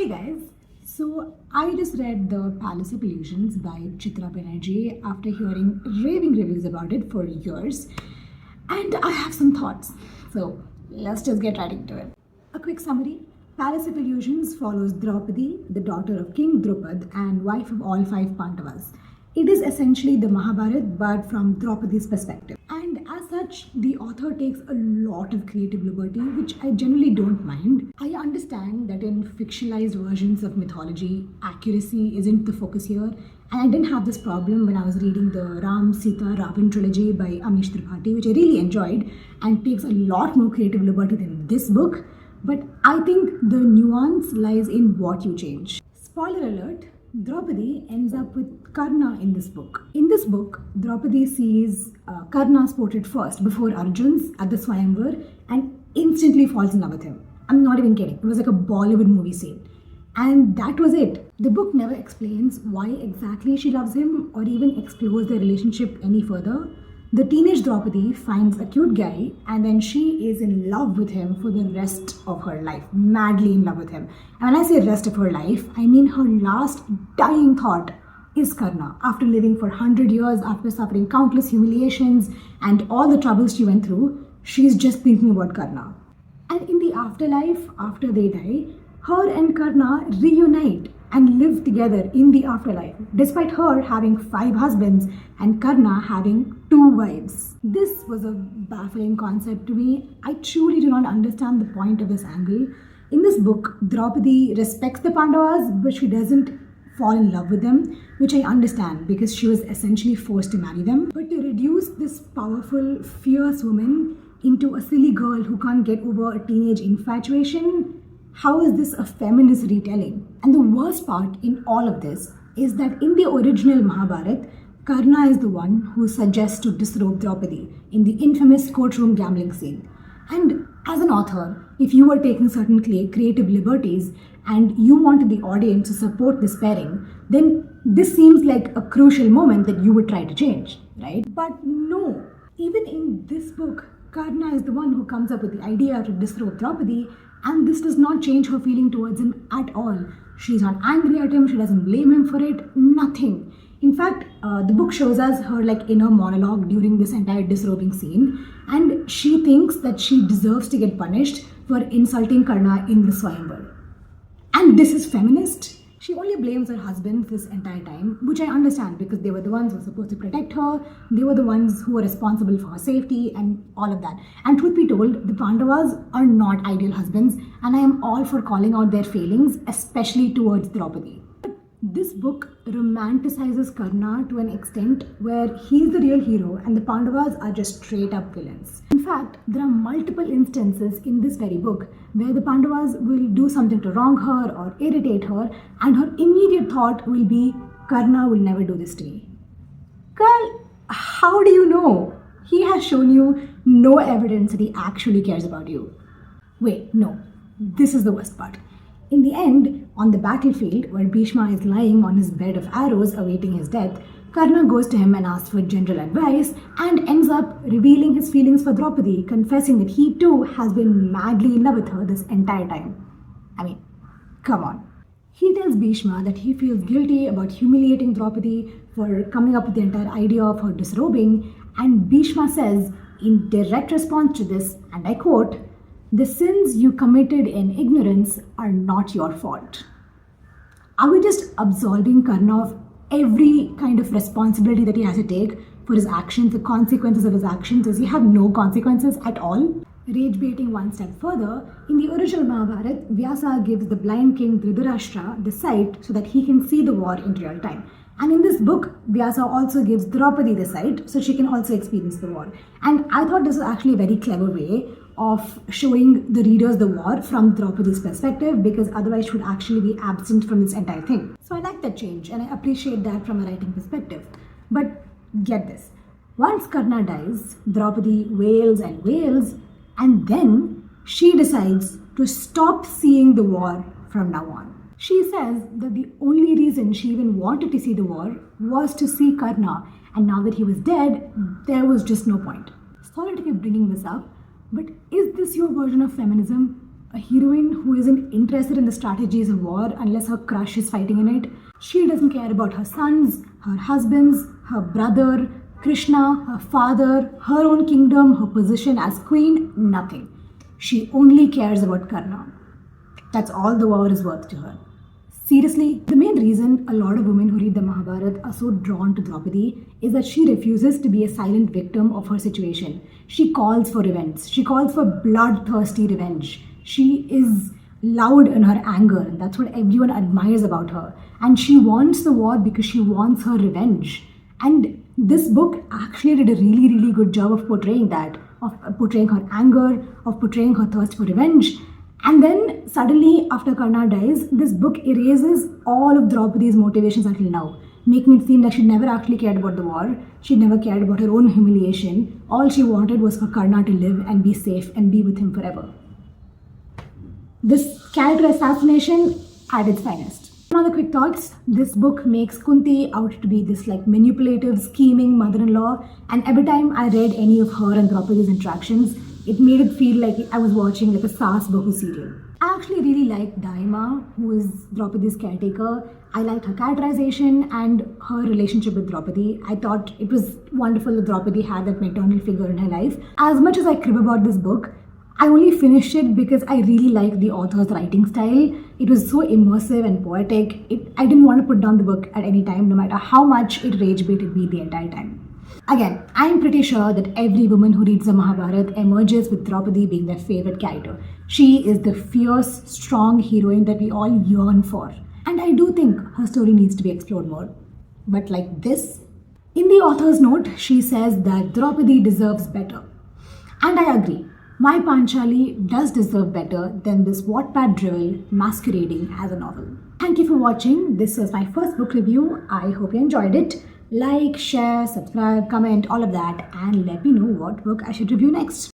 Hey guys, so I just read The Palace of Illusions by Chitra Banerjee after hearing raving reviews about it for years, and I have some thoughts. So let's just get right into it. A quick summary. Palace of Illusions follows Draupadi, the daughter of King Drupad and wife of all five Pandavas. It is essentially the Mahabharata but from Draupadi's perspective. And as such, the author takes a lot of creative liberty, which I generally don't mind. I understand that in fictionalized versions of mythology, accuracy isn't the focus here. And I didn't have this problem when I was reading the Ram, Sita, Ravan trilogy by Amish Tripathi, which I really enjoyed and takes a lot more creative liberty than this book. But I think the nuance lies in what you change. Spoiler alert, Draupadi ends up with Karna in this book. In this book, Draupadi sees Karna's portrait first before Arjun's at the Swayamvar and instantly falls in love with him. I'm not even kidding. It was like a Bollywood movie scene. And that was it. The book never explains why exactly she loves him or even explores their relationship any further. The teenage Draupadi finds a cute guy and then she is in love with him for the rest of her life. Madly in love with him. And when I say rest of her life, I mean her last dying thought is Karna. After living for 100 years, after suffering countless humiliations and all the troubles she went through, she's just thinking about Karna. And in the afterlife, after they die, her and Karna reunite and live together in the afterlife, despite her having 5 husbands and Karna having 2 wives. This was a baffling concept to me. I truly do not understand the point of this angle. In this book, Draupadi respects the Pandavas, but she doesn't fall in love with them, which I understand because she was essentially forced to marry them. But to reduce this powerful, fierce woman into a silly girl who can't get over a teenage infatuation, how is this a feminist retelling? And the worst part in all of this is that in the original Mahabharata, Karna is the one who suggests to disrobe Draupadi in the infamous courtroom gambling scene. And as an author, if you were taking certain creative liberties and you wanted the audience to support this pairing, then this seems like a crucial moment that you would try to change, right? But no, even in this book, Karna is the one who comes up with the idea to disrobe Draupadi, and this does not change her feeling towards him at all. She's not angry at him, she doesn't blame him for it, nothing. In fact, the book shows us her inner monologue during this entire disrobing scene, and she thinks that she deserves to get punished for insulting Karna in the Swayamvar. And this is feminist? She only blames her husband this entire time, which I understand because they were the ones who were supposed to protect her, they were the ones who were responsible for her safety and all of that. And truth be told, the Pandavas are not ideal husbands, and I am all for calling out their failings, especially towards Draupadi. This book romanticizes Karna to an extent where he's the real hero and the Pandavas are just straight up villains. In fact, there are multiple instances in this very book where the Pandavas will do something to wrong her or irritate her, and her immediate thought will be, Karna will never do this to me. Girl, how do you know? He has shown you no evidence that he actually cares about you. Wait, no, this is the worst part. In the end, on the battlefield, where Bhishma is lying on his bed of arrows awaiting his death, Karna goes to him and asks for general advice and ends up revealing his feelings for Draupadi, confessing that he too has been madly in love with her this entire time. I mean, come on. He tells Bhishma that he feels guilty about humiliating Draupadi for coming up with the entire idea of her disrobing, and Bhishma says, in direct response to this, and I quote, "The sins you committed in ignorance are not your fault." Are we just absolving Karna of every kind of responsibility that he has to take for his actions, the consequences of his actions? Does he have no consequences at all? Rage baiting one step further, in the original Mahabharata, Vyasa gives the blind king Dhritarashtra the sight so that he can see the war in real time. And in this book, Vyasa also gives Draupadi the sight so she can also experience the war. And I thought this was actually a very clever way of showing the readers the war from Draupadi's perspective, because otherwise she would actually be absent from this entire thing. So I like that change and I appreciate that from a writing perspective. But get this, once Karna dies, Draupadi wails and wails, and then she decides to stop seeing the war from now on. She says that the only reason she even wanted to see the war was to see Karna, and now that he was dead, there was just no point. Sorry to keep bringing this up, but is this your version of feminism? A heroine who isn't interested in the strategies of war unless her crush is fighting in it. She doesn't care about her sons, her husbands, her brother, Krishna, her father, her own kingdom, her position as queen, nothing. She only cares about Karna. That's all the war is worth to her. Seriously, the main reason a lot of women who read the Mahabharata are so drawn to Draupadi is that she refuses to be a silent victim of her situation. She calls for revenge. She calls for bloodthirsty revenge. She is loud in her anger, and that's what everyone admires about her. And she wants the war because she wants her revenge. And this book actually did a really, really good job of portraying that, of portraying her anger, of portraying her thirst for revenge. And then suddenly, after Karna dies, this book erases all of Draupadi's motivations until now, making it seem like she never actually cared about the war. She never cared about her own humiliation. All she wanted was for Karna to live and be safe and be with him forever. This character assassination at its finest. Some other quick thoughts. This book makes Kunti out to be this like manipulative, scheming mother-in-law, and every time I read any of her and Draupadi's interactions, it made it feel like I was watching like a Saas Bahu serial. I actually really liked Daima, who is Draupadi's caretaker. I liked her characterization and her relationship with Draupadi. I thought it was wonderful that Draupadi had that maternal figure in her life. As much as I crib about this book, I only finished it because I really liked the author's writing style. It was so immersive and poetic. I didn't want to put down the book at any time, no matter how much it rage baited me the entire time. Again, I'm pretty sure that every woman who reads the Mahabharata emerges with Draupadi being their favorite character. She is the fierce, strong heroine that we all yearn for. And I do think her story needs to be explored more. But like this, in the author's note, she says that Draupadi deserves better. And I agree. My Panchali does deserve better than this Wattpad drivel masquerading as a novel. Thank you for watching. This was my first book review. I hope you enjoyed it. Like, share, subscribe, comment, all of that, and let me know what book I should review next.